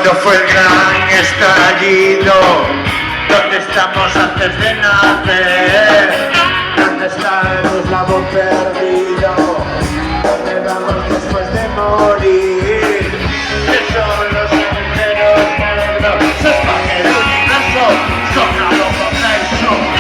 Cuando fue el gran estallido, ¿dónde estamos antes de nacer? ¿Dónde está el eslabón perdido? ¿Dónde vamos después de morir? ¿Qué son los agujeros negros? ¿Se expande el universo? ¡Sócalo con peso!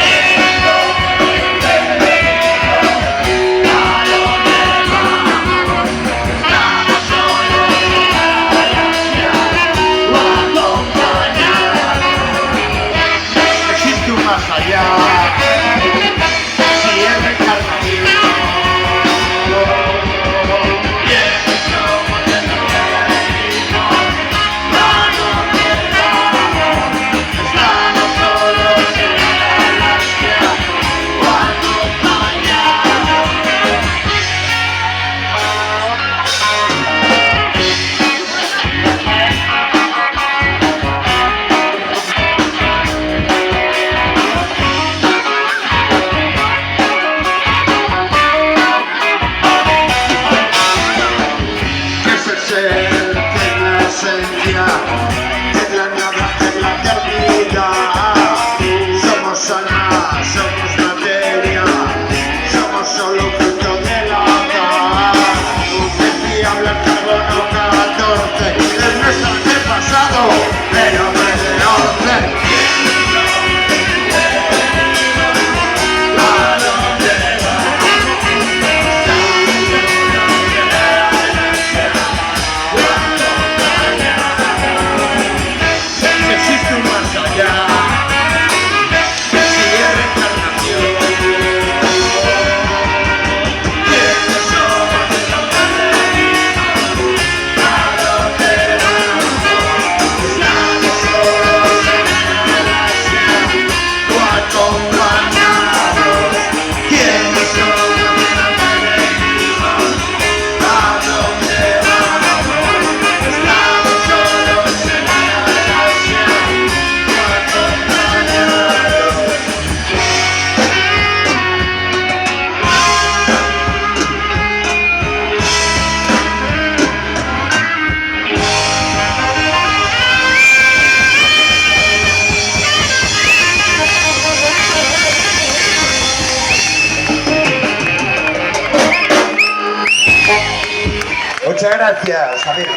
Muchas gracias, Javier.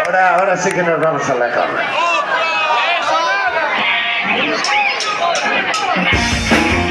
Ahora sí que nos vamos a la cama.